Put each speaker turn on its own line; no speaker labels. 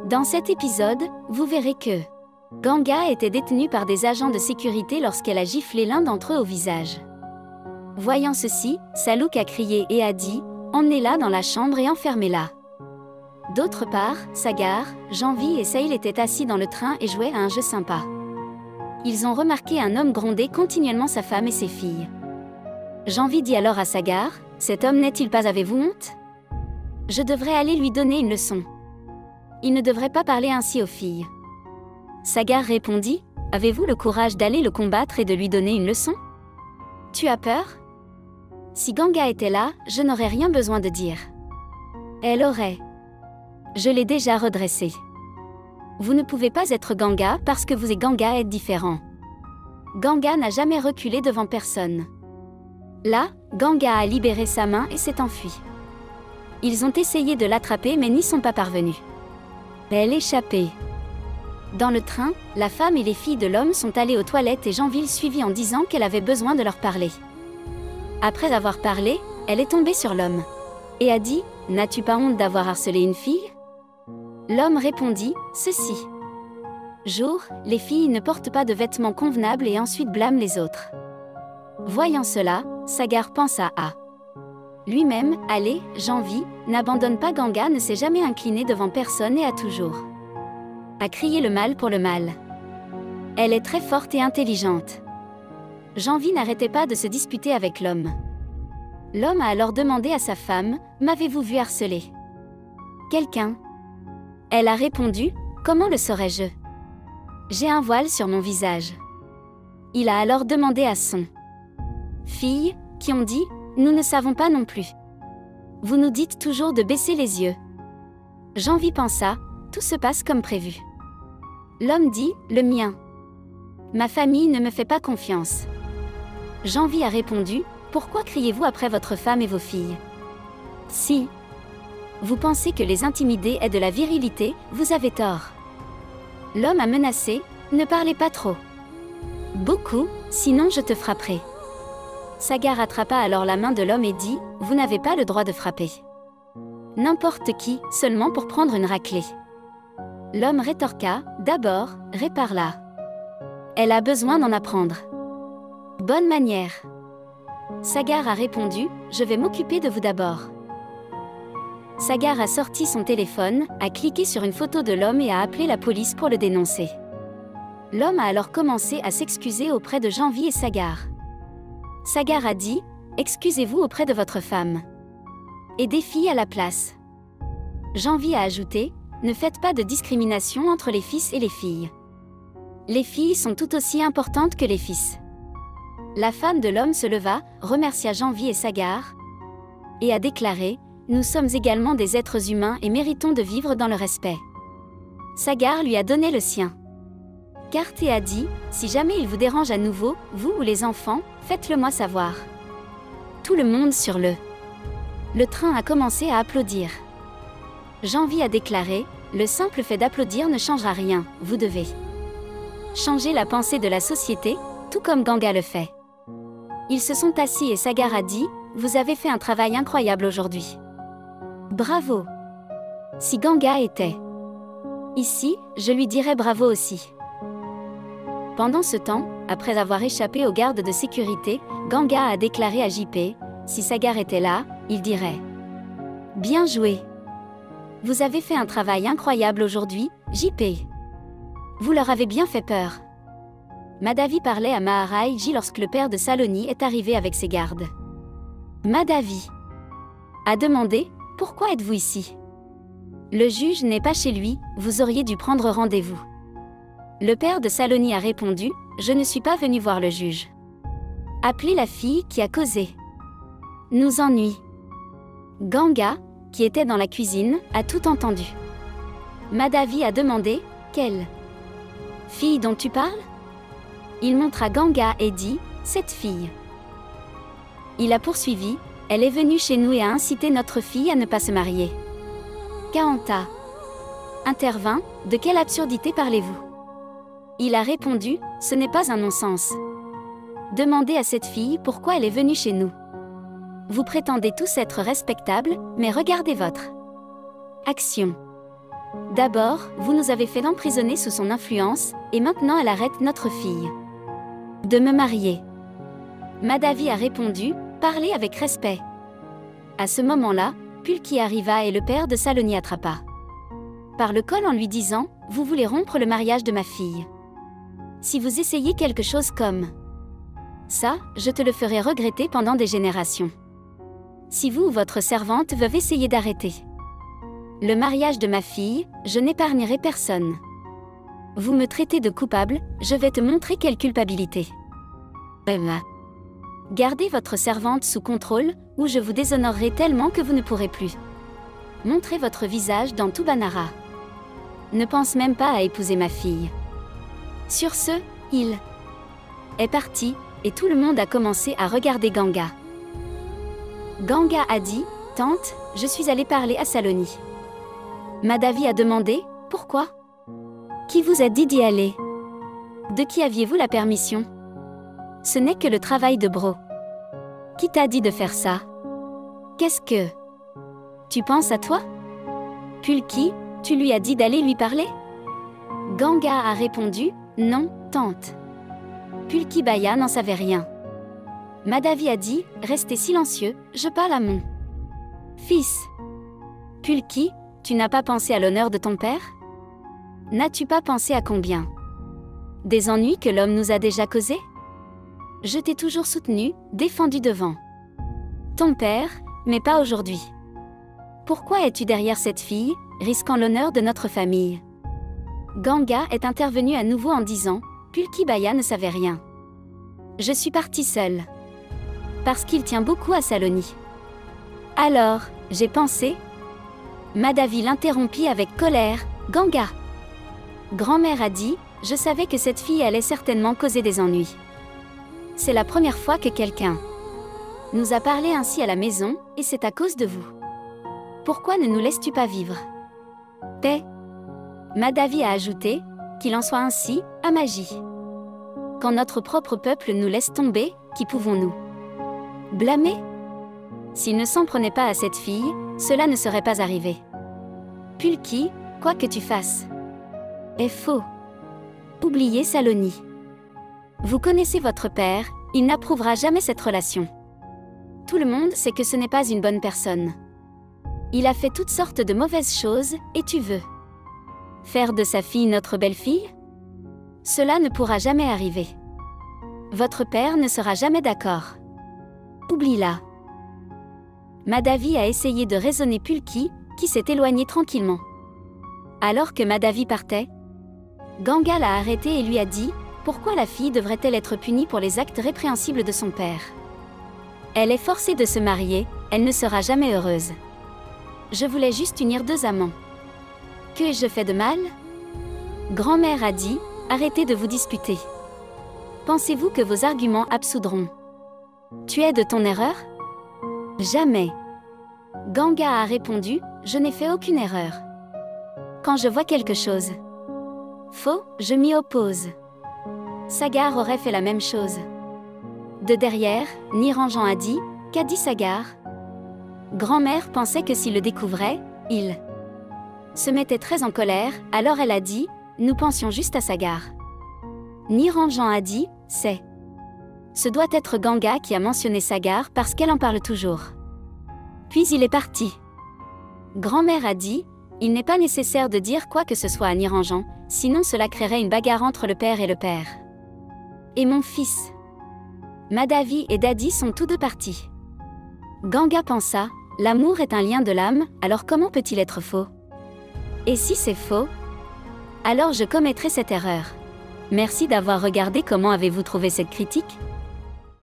Dans cet épisode, vous verrez que Ganga était détenue par des agents de sécurité lorsqu'elle a giflé l'un d'entre eux au visage. Voyant ceci, Salouk a crié et a dit « Emmenez-la dans la chambre et enfermez-la ». D'autre part, Sagar, Janvi et Sahil étaient assis dans le train et jouaient à un jeu sympa. Ils ont remarqué un homme gronder continuellement sa femme et ses filles. Janvi dit alors à Sagar « Cet homme n'est-il pas, avez-vous honte? Je devrais aller lui donner une leçon. Il ne devrait pas parler ainsi aux filles. » Sagar répondit « Avez-vous le courage d'aller le combattre et de lui donner une leçon? Tu as peur? Si Ganga était là, je n'aurais rien besoin de dire. Elle aurait. Je l'ai déjà redressé. Vous ne pouvez pas être Ganga parce que vous et Ganga êtes différents. Ganga n'a jamais reculé devant personne. Là, Ganga a libéré sa main et s'est enfui. Ils ont essayé de l'attraper mais n'y sont pas parvenus. Elle échappait. Dans le train, la femme et les filles de l'homme sont allées aux toilettes et Janvi suivit en disant qu'elle avait besoin de leur parler. Après avoir parlé, elle est tombée sur l'homme. Et a dit « N'as-tu pas honte d'avoir harcelé une fille ?» L'homme répondit « Ceci. Jour, les filles ne portent pas de vêtements convenables et ensuite blâment les autres. » Voyant cela, Sagar pensa à lui-même, allez, Janvi, n'abandonne pas Ganga, ne s'est jamais incliné devant personne et a toujours à crier le mal pour le mal. Elle est très forte et intelligente. Janvi n'arrêtait pas de se disputer avec l'homme. L'homme a alors demandé à sa femme, « M'avez-vous vu harceler quelqu'un ?» Elle a répondu, « Comment le saurais-je? J'ai un voile sur mon visage. » Il a alors demandé à son fille, qui ont dit, « Nous ne savons pas non plus. Vous nous dites toujours de baisser les yeux. » Janvi pensa, « Tout se passe comme prévu. » L'homme dit, « Le mien. Ma famille ne me fait pas confiance. » Janvi a répondu, « Pourquoi criez-vous après votre femme et vos filles? Si vous pensez que les intimider est de la virilité, vous avez tort. » L'homme a menacé, « Ne parlez pas trop. Beaucoup, sinon je te frapperai. » Sagar attrapa alors la main de l'homme et dit, « Vous n'avez pas le droit de frapper n'importe qui, seulement pour prendre une raclée. » L'homme rétorqua, « D'abord, répare-la. Elle a besoin d'en apprendre. Bonne manière. » Sagar a répondu, « Je vais m'occuper de vous d'abord. » Sagar a sorti son téléphone, a cliqué sur une photo de l'homme et a appelé la police pour le dénoncer. L'homme a alors commencé à s'excuser auprès de Janvi et Sagar. Sagar a dit, « Excusez-vous auprès de votre femme. Et des filles à la place. » Janvi a ajouté, « Ne faites pas de discrimination entre les fils et les filles. Les filles sont tout aussi importantes que les fils. » La femme de l'homme se leva, remercia Janvi et Sagar, et a déclaré, « Nous sommes également des êtres humains et méritons de vivre dans le respect. » Sagar lui a donné le sien. Karté a dit, « Si jamais il vous dérange à nouveau, vous ou les enfants, faites-le moi savoir. » Tout le monde sur le train a commencé à applaudir. Janvi a déclaré, « Le simple fait d'applaudir ne changera rien, vous devez changer la pensée de la société, tout comme Ganga le fait. » Ils se sont assis et Sagar a dit, « Vous avez fait un travail incroyable aujourd'hui. Bravo. Si Ganga était ici, je lui dirais bravo aussi. » Pendant ce temps, après avoir échappé aux gardes de sécurité, Ganga a déclaré à JP, « Si Sagar était là, il dirait « Bien joué. Vous avez fait un travail incroyable aujourd'hui, JP. Vous leur avez bien fait peur. » Madhavi parlait à Maharaji lorsque le père de Saloni est arrivé avec ses gardes. Madhavi a demandé, « Pourquoi êtes-vous ici? Le juge n'est pas chez lui, vous auriez dû prendre rendez-vous. » Le père de Saloni a répondu, « Je ne suis pas venu voir le juge. Appelez la fille qui a causé. Nous ennuie. » Ganga, qui était dans la cuisine, a tout entendu. Madhavi a demandé, « Quelle fille dont tu parles? » Il montra Ganga et dit, « Cette fille. » Il a poursuivi, « Elle est venue chez nous et a incité notre fille à ne pas se marier. » Kahanta intervint, « De quelle absurdité parlez-vous? » Il a répondu, « Ce n'est pas un non-sens. Demandez à cette fille pourquoi elle est venue chez nous. Vous prétendez tous être respectables, mais regardez votre action. D'abord, vous nous avez fait emprisonner sous son influence, et maintenant elle arrête notre fille de me marier. Madhavi a répondu, parlez avec respect. À ce moment-là, Pulki arriva et le père de Saloni attrapa par le col en lui disant, vous voulez rompre le mariage de ma fille. Si vous essayez quelque chose comme ça, je te le ferai regretter pendant des générations. Si vous ou votre servante veuve essayer d'arrêter le mariage de ma fille, je n'épargnerai personne. Vous me traitez de coupable, je vais te montrer quelle culpabilité. Gardez votre servante sous contrôle, ou je vous déshonorerai tellement que vous ne pourrez plus montrer votre visage dans tout Banara. Ne pense même pas à épouser ma fille. Sur ce, il est parti, et tout le monde a commencé à regarder Ganga. Ganga a dit, tante, je suis allée parler à Saloni. Madhavi a demandé, pourquoi? Qui vous a dit d'y aller? De qui aviez-vous la permission? Ce n'est que le travail de Bro. Qui t'a dit de faire ça? Qu'est-ce que tu penses à toi? Pulki, tu lui as dit d'aller lui parler? Ganga a répondu, non, tante. Pulki Baya n'en savait rien. Madhavi a dit, restez silencieux, je parle à mon fils. Pulki, tu n'as pas pensé à l'honneur de ton père? N'as-tu pas pensé à combien des ennuis que l'homme nous a déjà causés? Je t'ai toujours soutenu, défendu devant ton père, mais pas aujourd'hui. Pourquoi es-tu derrière cette fille, risquant l'honneur de notre famille? Ganga est intervenu à nouveau en disant, Pulki Baya ne savait rien. Je suis partie seule. Parce qu'il tient beaucoup à Saloni. Alors, j'ai pensé. Madhavi l'interrompit avec colère, Ganga. Grand-mère a dit, je savais que cette fille allait certainement causer des ennuis. C'est la première fois que quelqu'un nous a parlé ainsi à la maison, et c'est à cause de vous. Pourquoi ne nous laisses-tu pas vivre? Paix. Madhavi a ajouté, qu'il en soit ainsi, à magie. Quand notre propre peuple nous laisse tomber, qui pouvons-nous blâmer? S'il ne s'en prenait pas à cette fille, cela ne serait pas arrivé. Pulki, quoi que tu fasses, est faux. Oubliez Saloni. Vous connaissez votre père, il n'approuvera jamais cette relation. Tout le monde sait que ce n'est pas une bonne personne. Il a fait toutes sortes de mauvaises choses, et tu veux faire de sa fille notre belle-fille? Cela ne pourra jamais arriver. Votre père ne sera jamais d'accord. Oublie-la. Madhavi a essayé de raisonner Pulki, qui s'est éloigné tranquillement. Alors que Madhavi partait, Ganga l'a arrêté et lui a dit, pourquoi la fille devrait-elle être punie pour les actes répréhensibles de son père? Elle est forcée de se marier, elle ne sera jamais heureuse. Je voulais juste unir deux amants. Que ai-je fait de mal? Grand-mère a dit, arrêtez de vous disputer. Pensez-vous que vos arguments absoudront? Tu es de ton erreur? Jamais. Ganga a répondu, je n'ai fait aucune erreur. Quand je vois quelque chose faux, je m'y oppose. Sagar aurait fait la même chose. De derrière, Niranjan a dit, qu'a dit Sagar? Grand-mère pensait que s'il le découvrait, il se mettait très en colère, alors elle a dit, nous pensions juste à Sagar. Niranjan a dit, c'est. Ce doit être Ganga qui a mentionné Sagar parce qu'elle en parle toujours. Puis il est parti. Grand-mère a dit, il n'est pas nécessaire de dire quoi que ce soit à Niranjan, sinon cela créerait une bagarre entre le père et le père. Et mon fils. Madhavi et Dadi sont tous deux partis. Ganga pensa, l'amour est un lien de l'âme, alors comment peut-il être faux? Et si c'est faux? Alors je commettrai cette erreur. Merci d'avoir regardé. Comment avez-vous trouvé cette critique?